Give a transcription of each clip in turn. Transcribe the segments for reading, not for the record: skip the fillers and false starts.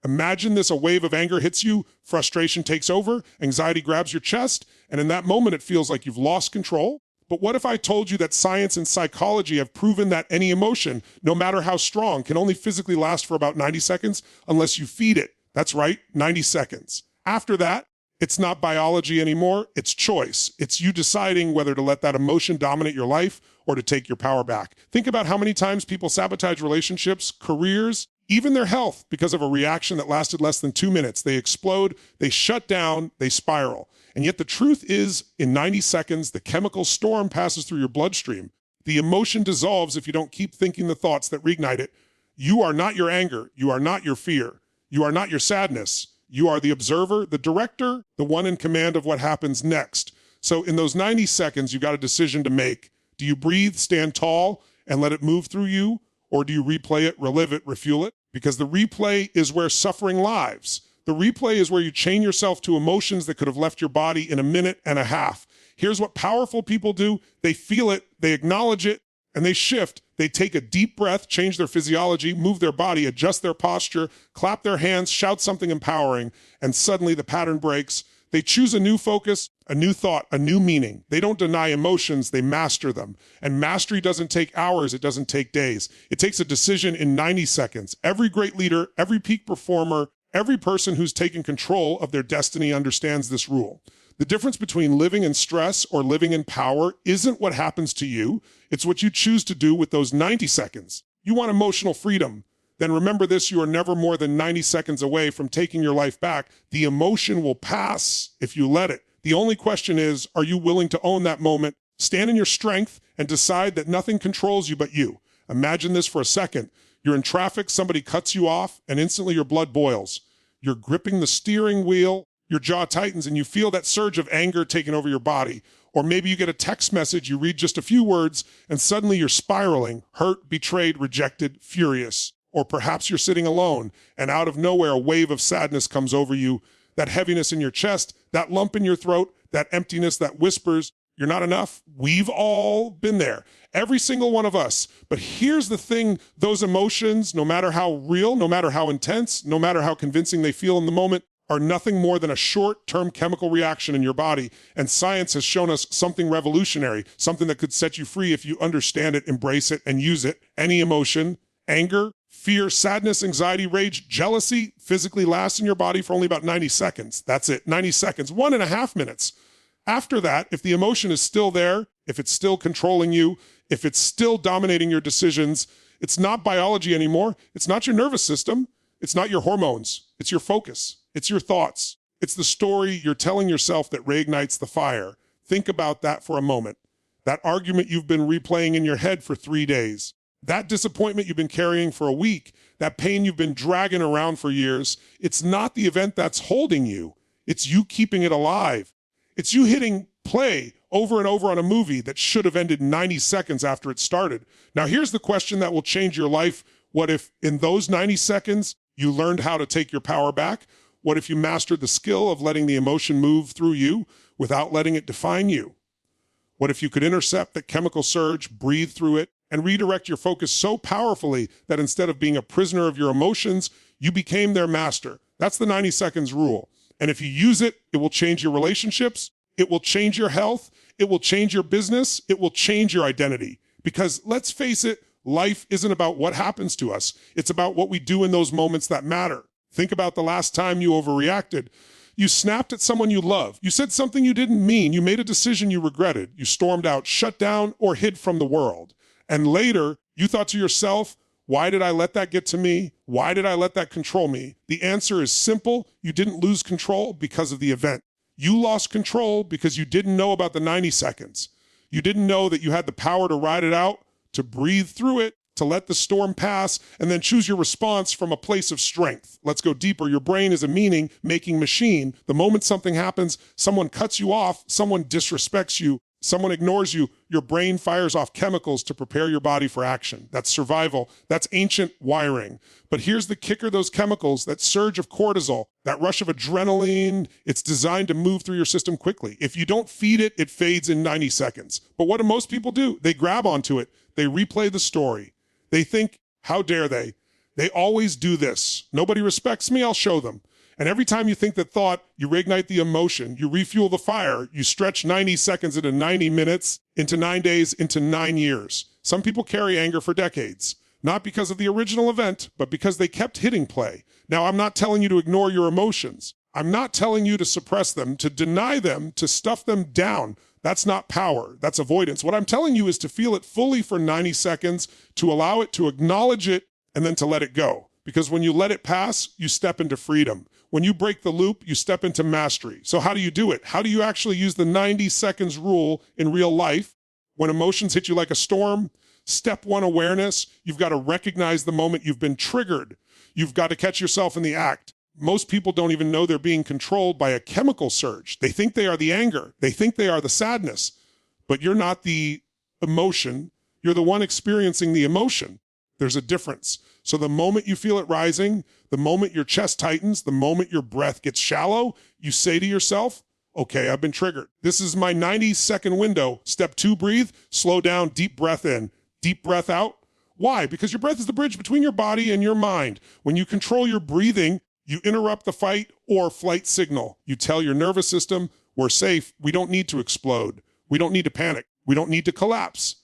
Imagine this: a wave of anger hits you, frustration takes over, anxiety grabs your chest, and in that moment it feels like you've lost control. But what if I told you that science and psychology have proven that any emotion, no matter how strong, can only physically last for about 90 seconds unless you feed it? That's right, 90 seconds. After that, it's not biology anymore, it's choice. It's you deciding whether to let that emotion dominate your life or to take your power back. Think about how many times people sabotage relationships, careers, even their health because of a reaction that lasted less than 2 minutes. They explode, they shut down, they spiral. And yet the truth is, in 90 seconds, the chemical storm passes through your bloodstream. The emotion dissolves if you don't keep thinking the thoughts that reignite it. You are not your anger. You are not your fear. You are not your sadness. You are the observer, the director, the one in command of what happens next. So in those 90 seconds, you've got a decision to make. Do you breathe, stand tall, and let it move through you? Or do you replay it, relive it, refuel it? Because the replay is where suffering lives. The replay is where you chain yourself to emotions that could have left your body in a minute and a half. Here's what powerful people do. They feel it, they acknowledge it, and they shift. They take a deep breath, change their physiology, move their body, adjust their posture, clap their hands, shout something empowering, and suddenly the pattern breaks. They choose a new focus, a new thought, a new meaning. They don't deny emotions, they master them. And mastery doesn't take hours, it doesn't take days. It takes a decision in 90 seconds. Every great leader, every peak performer, every person who's taken control of their destiny understands this rule. The difference between living in stress or living in power isn't what happens to you, it's what you choose to do with those 90 seconds. You want emotional freedom. Then remember this: you are never more than 90 seconds away from taking your life back. The emotion will pass if you let it. The only question is, are you willing to own that moment, stand in your strength, and decide that nothing controls you but you? Imagine this for a second. You're in traffic, somebody cuts you off, and instantly your blood boils. You're gripping the steering wheel, your jaw tightens, and you feel that surge of anger taking over your body. Or maybe you get a text message, you read just a few words, and suddenly you're spiraling, hurt, betrayed, rejected, furious. Or perhaps you're sitting alone, and out of nowhere, a wave of sadness comes over you, that heaviness in your chest, that lump in your throat, that emptiness that whispers, you're not enough. We've all been there, every single one of us. But here's the thing: those emotions, no matter how real, no matter how intense, no matter how convincing they feel in the moment, are nothing more than a short-term chemical reaction in your body. And science has shown us something revolutionary, something that could set you free if you understand it, embrace it, and use it. Any emotion, anger, fear, sadness, anxiety, rage, jealousy, physically lasts in your body for only about 90 seconds. That's it, 90 seconds, 1.5 minutes. After that, if the emotion is still there, if it's still controlling you, if it's still dominating your decisions, it's not biology anymore. It's not your nervous system. It's not your hormones. It's your focus. It's your thoughts. It's the story you're telling yourself that reignites the fire. Think about that for a moment. That argument you've been replaying in your head for 3 days. That disappointment you've been carrying for a week. That pain you've been dragging around for years. It's not the event that's holding you. It's you keeping it alive. It's you hitting play over and over on a movie that should have ended 90 seconds after it started. Now here's the question that will change your life. What if in those 90 seconds you learned how to take your power back? What if you mastered the skill of letting the emotion move through you without letting it define you? What if you could intercept that chemical surge, breathe through it, and redirect your focus so powerfully that instead of being a prisoner of your emotions, you became their master? That's the 90 seconds rule. And if you use it, it will change your relationships, it will change your health, it will change your business, it will change your identity. Because let's face it, life isn't about what happens to us. It's about what we do in those moments that matter. Think about the last time you overreacted. You snapped at someone you love. You said something you didn't mean. You made a decision you regretted. You stormed out, shut down, or hid from the world. And later, you thought to yourself, why did I let that get to me? Why did I let that control me? The answer is simple. You didn't lose control because of the event. You lost control because you didn't know about the 90 seconds. You didn't know that you had the power to ride it out, to breathe through it, to let the storm pass, and then choose your response from a place of strength. Let's go deeper. Your brain is a meaning-making machine. The moment something happens, someone cuts you off, someone disrespects you, someone ignores you, your brain fires off chemicals to prepare your body for action. That's survival. That's ancient wiring. But here's the kicker: those chemicals, that surge of cortisol, that rush of adrenaline, it's designed to move through your system quickly. If you don't feed it, it fades in 90 seconds. But what do most people do? They grab onto it. They replay the story. They think, how dare they? They always do this. Nobody respects me, I'll show them. And every time you think that thought, you reignite the emotion, you refuel the fire, you stretch 90 seconds into 90 minutes, into 9 days, into 9 years. Some people carry anger for decades, not because of the original event, but because they kept hitting play. Now, I'm not telling you to ignore your emotions. I'm not telling you to suppress them, to deny them, to stuff them down. That's not power, that's avoidance. What I'm telling you is to feel it fully for 90 seconds, to allow it, to acknowledge it, and then to let it go. Because when you let it pass, you step into freedom. When you break the loop, you step into mastery. So how do you do it? How do you actually use the 90 seconds rule in real life? When emotions hit you like a storm, step one, awareness. You've got to recognize the moment you've been triggered. You've got to catch yourself in the act. Most people don't even know they're being controlled by a chemical surge. They think they are the anger. They think they are the sadness. But you're not the emotion. You're the one experiencing the emotion. There's a difference. So the moment you feel it rising, the moment your chest tightens, the moment your breath gets shallow, you say to yourself, okay, I've been triggered. This is my 90-second window. Step 2, breathe, slow down, deep breath in, deep breath out. Why? Because your breath is the bridge between your body and your mind. When you control your breathing, you interrupt the fight or flight signal. You tell your nervous system, we're safe. We don't need to explode. We don't need to panic. We don't need to collapse.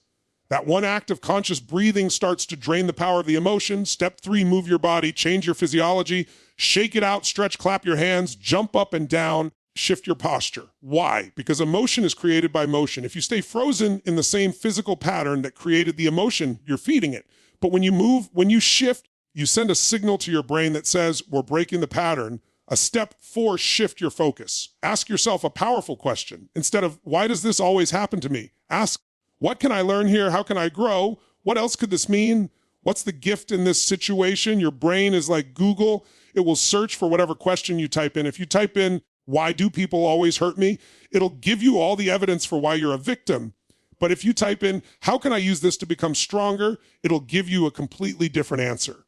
That one act of conscious breathing starts to drain the power of the emotion. Step 3, move your body, change your physiology, shake it out, stretch, clap your hands, jump up and down, shift your posture. Why? Because emotion is created by motion. If you stay frozen in the same physical pattern that created the emotion, you're feeding it. But when you move, when you shift, you send a signal to your brain that says, we're breaking the pattern. A step 4, shift your focus. Ask yourself a powerful question. Instead of, why does this always happen to me? Ask, what can I learn here? How can I grow? What else could this mean? What's the gift in this situation? Your brain is like Google. It will search for whatever question you type in. If you type in, why do people always hurt me? It'll give you all the evidence for why you're a victim. But if you type in, how can I use this to become stronger? It'll give you a completely different answer.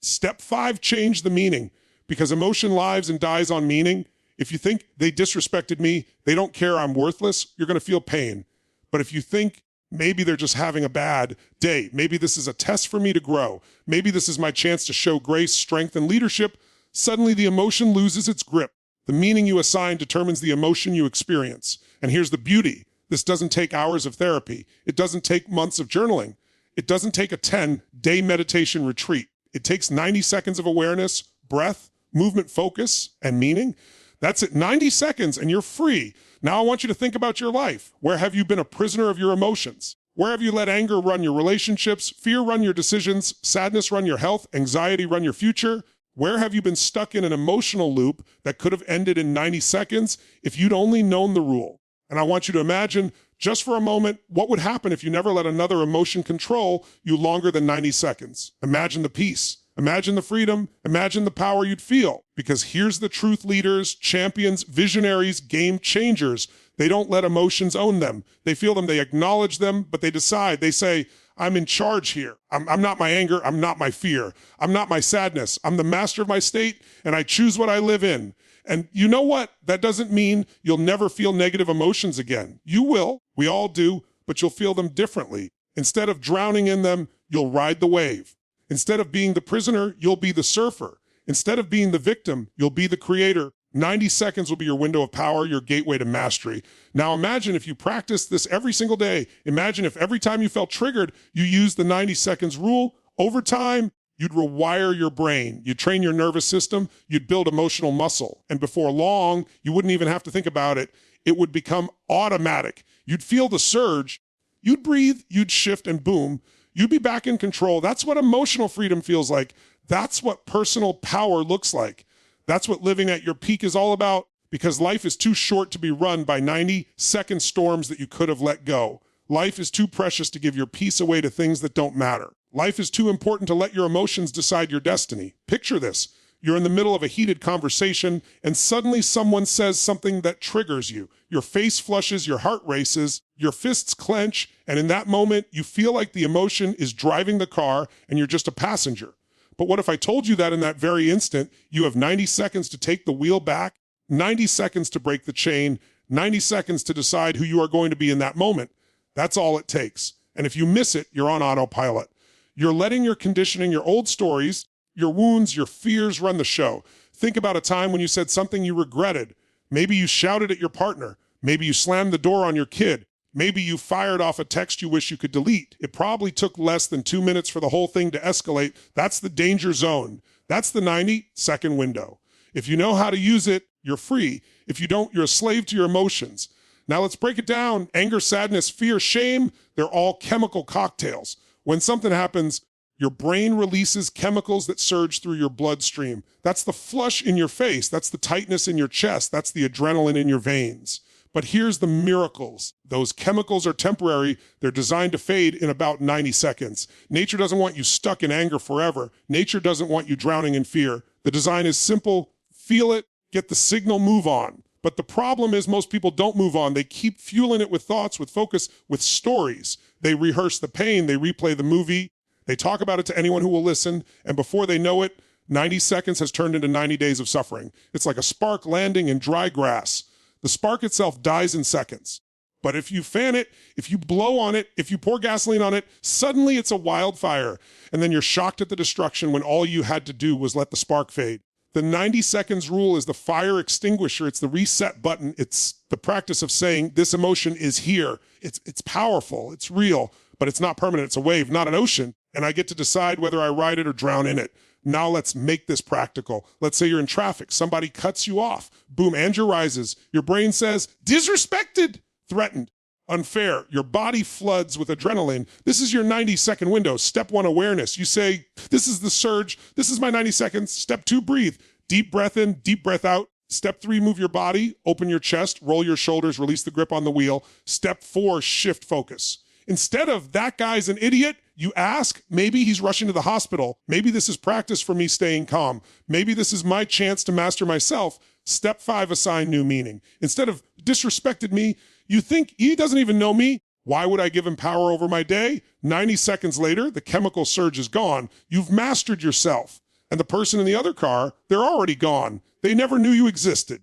Step 5, change the meaning, because emotion lives and dies on meaning. If you think they disrespected me, they don't care, I'm worthless, you're going to feel pain. But if you think maybe they're just having a bad day, maybe this is a test for me to grow, maybe this is my chance to show grace, strength, and leadership, suddenly the emotion loses its grip. The meaning you assign determines the emotion you experience. And here's the beauty. This doesn't take hours of therapy. It doesn't take months of journaling. It doesn't take a 10-day meditation retreat. It takes 90 seconds of awareness, breath, movement, focus, and meaning. That's it, 90 seconds, and you're free. Now I want you to think about your life. Where have you been a prisoner of your emotions? Where have you let anger run your relationships, fear run your decisions, sadness run your health, anxiety run your future? Where have you been stuck in an emotional loop that could have ended in 90 seconds if you'd only known the rule? And I want you to imagine, just for a moment, what would happen if you never let another emotion control you longer than 90 seconds? Imagine the peace. Imagine the freedom, imagine the power you'd feel. Because here's the truth: leaders, champions, visionaries, game changers. They don't let emotions own them. They feel them, they acknowledge them, but they decide. They say, I'm in charge here. I'm not my anger, I'm not my fear. I'm not my sadness. I'm the master of my state, and I choose what I live in. And you know what? That doesn't mean you'll never feel negative emotions again. You will, we all do, but you'll feel them differently. Instead of drowning in them, you'll ride the wave. Instead of being the prisoner, you'll be the surfer. Instead of being the victim, you'll be the creator. 90 seconds will be your window of power, your gateway to mastery. Now imagine if you practice this every single day. Imagine if every time you felt triggered, you used the 90 seconds rule. Over time, you'd rewire your brain. You'd train your nervous system. You'd build emotional muscle. And before long, you wouldn't even have to think about it. It would become automatic. You'd feel the surge. You'd breathe, you'd shift, and boom, you'd be back in control. That's what emotional freedom feels like. That's what personal power looks like. That's what living at your peak is all about, because life is too short to be run by 90-second storms that you could have let go. Life is too precious to give your peace away to things that don't matter. Life is too important to let your emotions decide your destiny. Picture this. You're in the middle of a heated conversation, and suddenly someone says something that triggers you. Your face flushes, your heart races, your fists clench, and in that moment, you feel like the emotion is driving the car and you're just a passenger. But what if I told you that in that very instant, you have 90 seconds to take the wheel back, 90 seconds to break the chain, 90 seconds to decide who you are going to be in that moment? That's all it takes. And if you miss it, you're on autopilot. You're letting your conditioning, your old stories, Your wounds, your fears run the show. Think about a time when you said something you regretted. Maybe you shouted at your partner. Maybe you slammed the door on your kid. Maybe you fired off a text you wish you could delete. It probably took less than 2 minutes for the whole thing to escalate. That's the danger zone. That's the 90-second window. If you know how to use it, you're free. If you don't, you're a slave to your emotions. Now let's break it down. Anger, sadness, fear, shame, they're all chemical cocktails. When something happens, your brain releases chemicals that surge through your bloodstream. That's the flush in your face. That's the tightness in your chest. That's the adrenaline in your veins. But here's the miracles. Those chemicals are temporary. They're designed to fade in about 90 seconds. Nature doesn't want you stuck in anger forever. Nature doesn't want you drowning in fear. The design is simple. Feel it, get the signal, move on. But the problem is most people don't move on. They keep fueling it with thoughts, with focus, with stories. They rehearse the pain. They replay the movie. They talk about it to anyone who will listen. And before they know it, 90 seconds has turned into 90 days of suffering. It's like a spark landing in dry grass. The spark itself dies in seconds. But if you fan it, if you blow on it, if you pour gasoline on it, suddenly it's a wildfire. And then you're shocked at the destruction when all you had to do was let the spark fade. The 90 seconds rule is the fire extinguisher. It's the reset button. It's the practice of saying this emotion is here. It's powerful. It's real, but it's not permanent. It's a wave, not an ocean. And I get to decide whether I ride it or drown in it. Now let's make this practical. Let's say you're in traffic. Somebody cuts you off. Boom, anger rises. Your brain says, disrespected, threatened, unfair. Your body floods with adrenaline. This is your 90-second window. Step 1, awareness. You say, this is the surge. This is my 90 seconds. Step 2, breathe. Deep breath in, deep breath out. Step 3, move your body. Open your chest, roll your shoulders, release the grip on the wheel. Step 4, shift focus. Instead of that guy's an idiot, you ask, maybe he's rushing to the hospital. Maybe this is practice for me staying calm. Maybe this is my chance to master myself. Step 5, assign new meaning. Instead of disrespected me, you think he doesn't even know me. Why would I give him power over my day? 90 seconds later, the chemical surge is gone. You've mastered yourself. And the person in the other car, they're already gone. They never knew you existed.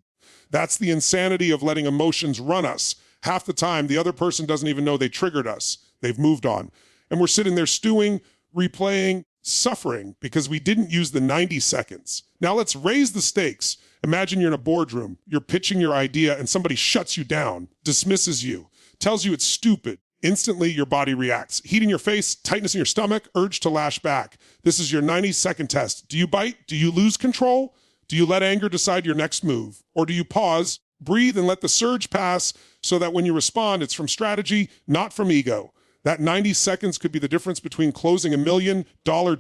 That's the insanity of letting emotions run us. Half the time, the other person doesn't even know they triggered us. They've moved on. And we're sitting there stewing, replaying, suffering because we didn't use the 90 seconds. Now let's raise the stakes. Imagine you're in a boardroom. You're pitching your idea and somebody shuts you down, dismisses you, tells you it's stupid. Instantly, your body reacts. Heat in your face, tightness in your stomach, urge to lash back. This is your 90-second test. Do you bite? Do you lose control? Do you let anger decide your next move? Or do you pause, breathe, and let the surge pass so that when you respond, it's from strategy, not from ego? That 90 seconds could be the difference between closing $1 million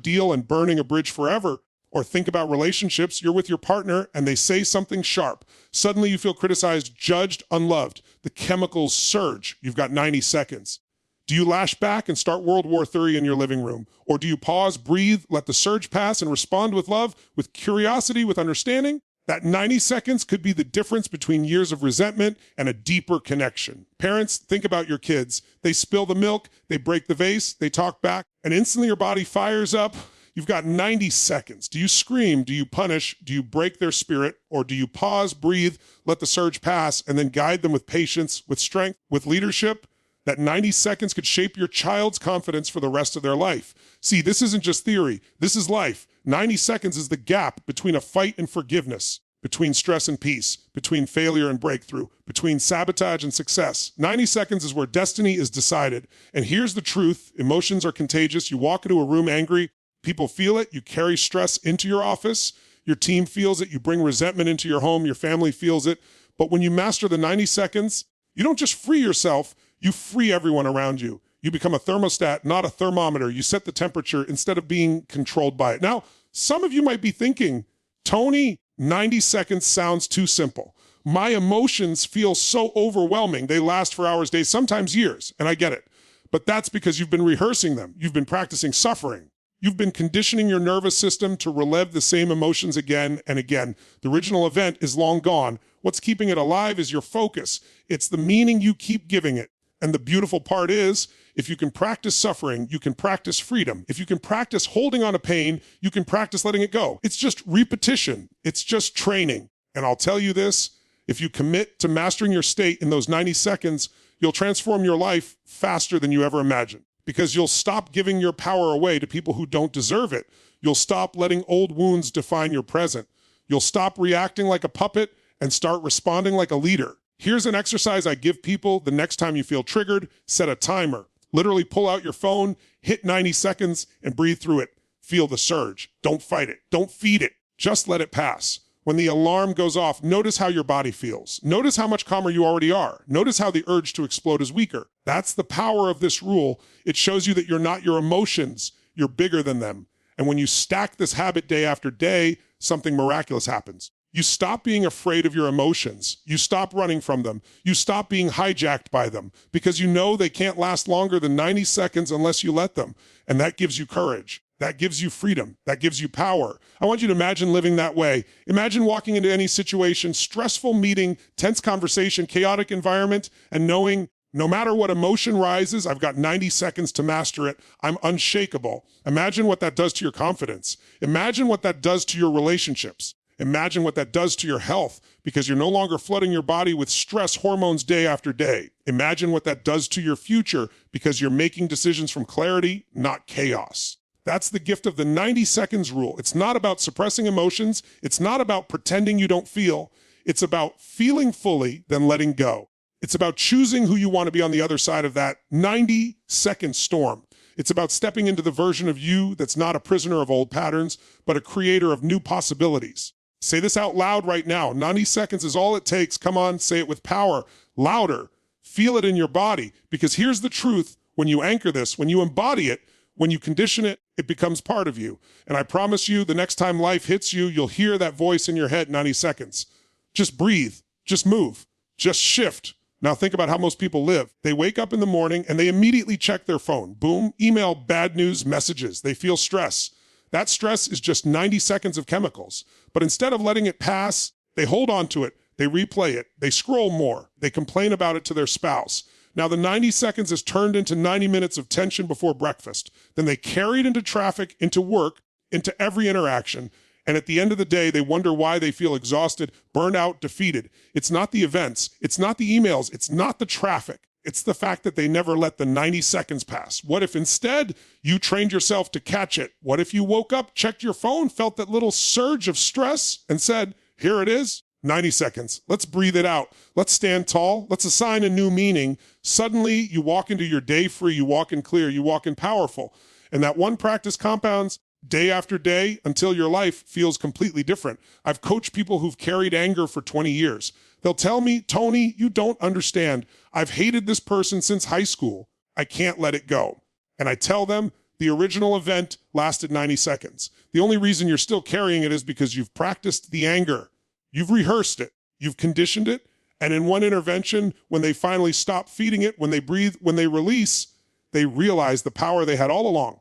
deal and burning a bridge forever. Or think about relationships. You're with your partner and they say something sharp. Suddenly you feel criticized, judged, unloved. The chemicals surge. You've got 90 seconds. Do you lash back and start World War III in your living room? Or do you pause, breathe, let the surge pass and respond with love, with curiosity, with understanding? That 90 seconds could be the difference between years of resentment and a deeper connection. Parents, think about your kids. They spill the milk, they break the vase, they talk back, and instantly your body fires up. You've got 90 seconds. Do you scream? Do you punish? Do you break their spirit? Or do you pause, breathe, let the surge pass, and then guide them with patience, with strength, with leadership? That 90 seconds could shape your child's confidence for the rest of their life. See, this isn't just theory. This is life. 90 seconds is the gap between a fight and forgiveness, between stress and peace, between failure and breakthrough, between sabotage and success. 90 seconds is where destiny is decided. And here's the truth. Emotions are contagious. You walk into a room angry, people feel it. You carry stress into your office. Your team feels it. You bring resentment into your home. Your family feels it. But when you master the 90 seconds, you don't just free yourself, you free everyone around you. You become a thermostat, not a thermometer. You set the temperature instead of being controlled by it. Now, some of you might be thinking, Tony, 90 seconds sounds too simple. My emotions feel so overwhelming. They last for hours, days, sometimes years, and I get it. But that's because you've been rehearsing them. You've been practicing suffering. You've been conditioning your nervous system to relive the same emotions again and again. The original event is long gone. What's keeping it alive is your focus. It's the meaning you keep giving it. And the beautiful part is, if you can practice suffering, you can practice freedom. If you can practice holding on to pain, you can practice letting it go. It's just repetition. It's just training. And I'll tell you this, if you commit to mastering your state in those 90 seconds, you'll transform your life faster than you ever imagined. Because you'll stop giving your power away to people who don't deserve it. You'll stop letting old wounds define your present. You'll stop reacting like a puppet and start responding like a leader. Here's an exercise I give people the next time you feel triggered. Set a timer. Literally pull out your phone, hit 90 seconds, and breathe through it. Feel the surge. Don't fight it. Don't feed it. Just let it pass. When the alarm goes off, notice how your body feels. Notice how much calmer you already are. Notice how the urge to explode is weaker. That's the power of this rule. It shows you that you're not your emotions. You're bigger than them. And when you stack this habit day after day, something miraculous happens. You stop being afraid of your emotions. You stop running from them. You stop being hijacked by them because you know they can't last longer than 90 seconds unless you let them. And that gives you courage. That gives you freedom. That gives you power. I want you to imagine living that way. Imagine walking into any situation, stressful meeting, tense conversation, chaotic environment, and knowing no matter what emotion rises, I've got 90 seconds to master it. I'm unshakable. Imagine what that does to your confidence. Imagine what that does to your relationships. Imagine what that does to your health because you're no longer flooding your body with stress hormones day after day. Imagine what that does to your future because you're making decisions from clarity, not chaos. That's the gift of the 90 seconds rule. It's not about suppressing emotions. It's not about pretending you don't feel. It's about feeling fully, then letting go. It's about choosing who you want to be on the other side of that 90-second storm. It's about stepping into the version of you that's not a prisoner of old patterns, but a creator of new possibilities. Say this out loud right now. 90 seconds is all it takes. Come on, say it with power, louder. Feel it in your body. Because here's the truth. When you anchor this, when you embody it, when you condition it, it becomes part of you. And I promise you, the next time life hits you, you'll hear that voice in your head 90 seconds. Just breathe. Just move. Just shift. Now think about how most people live. They wake up in the morning and they immediately check their phone. Boom, email, bad news, messages. They feel stress. That stress is just 90 seconds of chemicals. But instead of letting it pass, they hold on to it. They replay it. They scroll more. They complain about it to their spouse. Now the 90 seconds is turned into 90 minutes of tension before breakfast. Then they carry it into traffic, into work, into every interaction. And at the end of the day, they wonder why they feel exhausted, burned out, defeated. It's not the events. It's not the emails. It's not the traffic. It's the fact that they never let the 90 seconds pass. What if instead you trained yourself to catch it? What if you woke up, checked your phone, felt that little surge of stress and said, here it is, 90 seconds. Let's breathe it out. Let's stand tall. Let's assign a new meaning. Suddenly you walk into your day free, you walk in clear, you walk in powerful. And that one practice compounds day after day until your life feels completely different. I've coached people who've carried anger for 20 years. They'll tell me, Tony, you don't understand. I've hated this person since high school. I can't let it go. And I tell them the original event lasted 90 seconds. The only reason you're still carrying it is because you've practiced the anger. You've rehearsed it. You've conditioned it. And in one intervention, when they finally stop feeding it, when they breathe, when they release, they realize the power they had all along.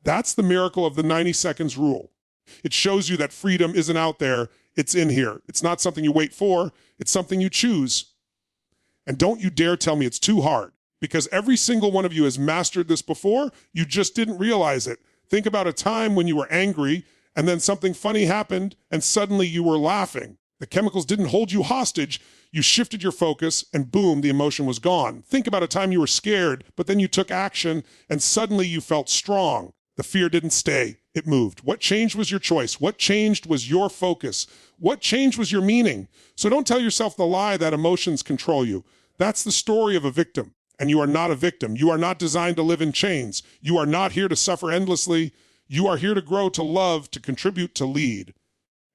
That's the miracle of the 90 seconds rule. It shows you that freedom isn't out there. It's in here. It's not something you wait for. It's something you choose. And don't you dare tell me it's too hard, because every single one of you has mastered this before. You just didn't realize it. Think about a time when you were angry and then something funny happened and suddenly you were laughing. The chemicals didn't hold you hostage. You shifted your focus and boom, the emotion was gone. Think about a time you were scared, but then you took action and suddenly you felt strong. The fear didn't stay. It moved. What changed was your choice. What changed was your focus. What changed was your meaning. So don't tell yourself the lie that emotions control you. That's the story of a victim. And you are not a victim. You are not designed to live in chains. You are not here to suffer endlessly. You are here to grow, to love, to contribute, to lead.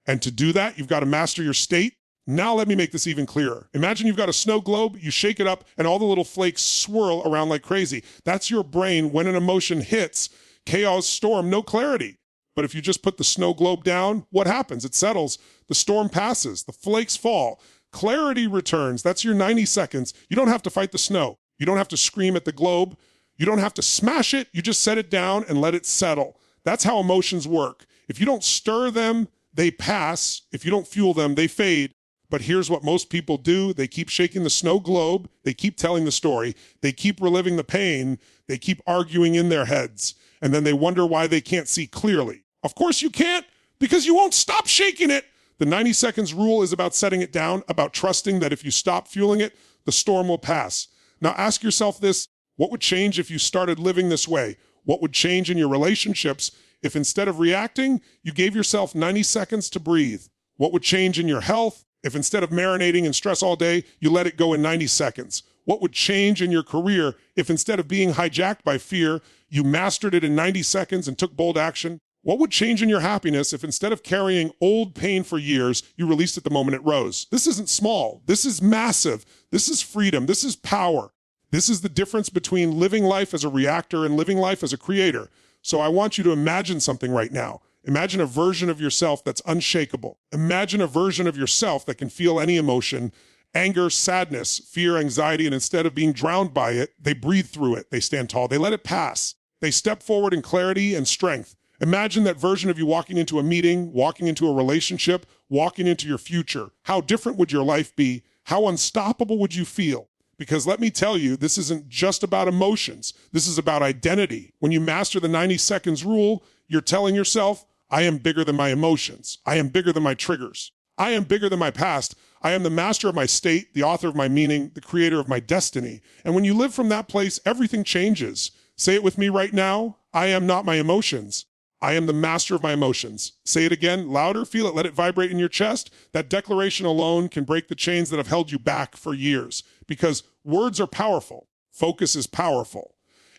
And to do that, you've got to master your state. Now let me make this even clearer. Imagine you've got a snow globe, you shake it up, and all the little flakes swirl around like crazy. That's your brain when an emotion hits. Chaos, storm, no clarity. But if you just put the snow globe down, what happens? It settles. The storm passes. The flakes fall. Clarity returns. That's your 90 seconds. You don't have to fight the snow. You don't have to scream at the globe. You don't have to smash it. You just set it down and let it settle. That's how emotions work. If you don't stir them, they pass. If you don't fuel them, they fade. But here's what most people do. They keep shaking the snow globe. They keep telling the story. They keep reliving the pain. They keep arguing in their heads. And then they wonder why they can't see clearly. Of course you can't, because you won't stop shaking it. The 90 seconds rule is about setting it down, about trusting that if you stop fueling it, the storm will pass. Now ask yourself this: what would change if you started living this way? What would change in your relationships if instead of reacting, you gave yourself 90 seconds to breathe? What would change in your health if instead of marinating in stress all day, you let it go in 90 seconds? What would change in your career if instead of being hijacked by fear, you mastered it in 90 seconds and took bold action? What would change in your happiness if instead of carrying old pain for years, you released it the moment it rose? This isn't small. This is massive. This is freedom. This is power. This is the difference between living life as a reactor and living life as a creator. So I want you to imagine something right now. Imagine a version of yourself that's unshakable. Imagine a version of yourself that can feel any emotion, anger, sadness, fear, anxiety, and instead of being drowned by it, they breathe through it. They stand tall. They let it pass. They step forward in clarity and strength. Imagine that version of you walking into a meeting, walking into a relationship, walking into your future. How different would your life be? How unstoppable would you feel? Because let me tell you, this isn't just about emotions. This is about identity. When you master the 90 seconds rule, you're telling yourself, I am bigger than my emotions. I am bigger than my triggers. I am bigger than my past. I am the master of my state, the author of my meaning, the creator of my destiny. And when you live from that place, everything changes. Say it with me right now. I am not my emotions. I am the master of my emotions. Say it again, louder, feel it, let it vibrate in your chest. That declaration alone can break the chains that have held you back for years, because words are powerful. Focus is powerful.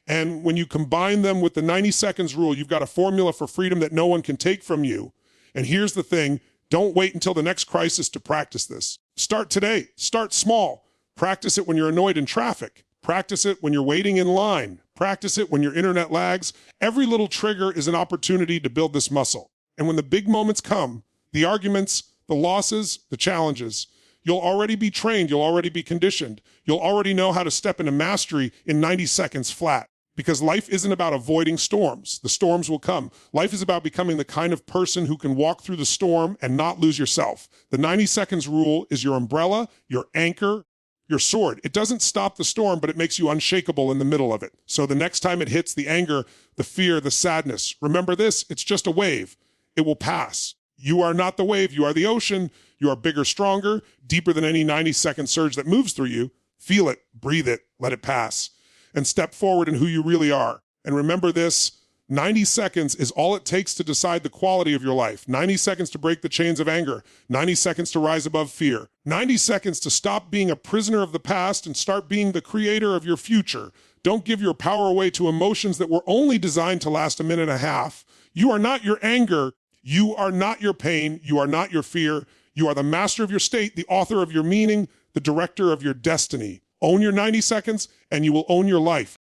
And when you combine them with the 90 seconds rule, you've got a formula for freedom that no one can take from you. And here's the thing, don't wait until the next crisis to practice this. Start today, start small. Practice it when you're annoyed in traffic. Practice it when you're waiting in line. Practice it when your internet lags. Every little trigger is an opportunity to build this muscle. And when the big moments come, the arguments, the losses, the challenges, you'll already be trained, you'll already be conditioned. You'll already know how to step into mastery in 90 seconds flat. Because life isn't about avoiding storms. The storms will come. Life is about becoming the kind of person who can walk through the storm and not lose yourself. The 90 seconds rule is your umbrella, your anchor, your sword. It doesn't stop the storm, but it makes you unshakable in the middle of it. So the next time it hits the anger, the fear, the sadness, remember this, it's just a wave. It will pass. You are not the wave, you are the ocean. You are bigger, stronger, deeper than any 90-second surge that moves through you. Feel it, breathe it, let it pass, and step forward in who you really are. And remember this, 90 seconds is all it takes to decide the quality of your life. 90 seconds to break the chains of anger. 90 seconds to rise above fear. 90 seconds to stop being a prisoner of the past and start being the creator of your future. Don't give your power away to emotions that were only designed to last a minute and a half. You are not your anger. You are not your pain. You are not your fear. You are the master of your state, the author of your meaning, the director of your destiny. Own your 90 seconds and you will own your life.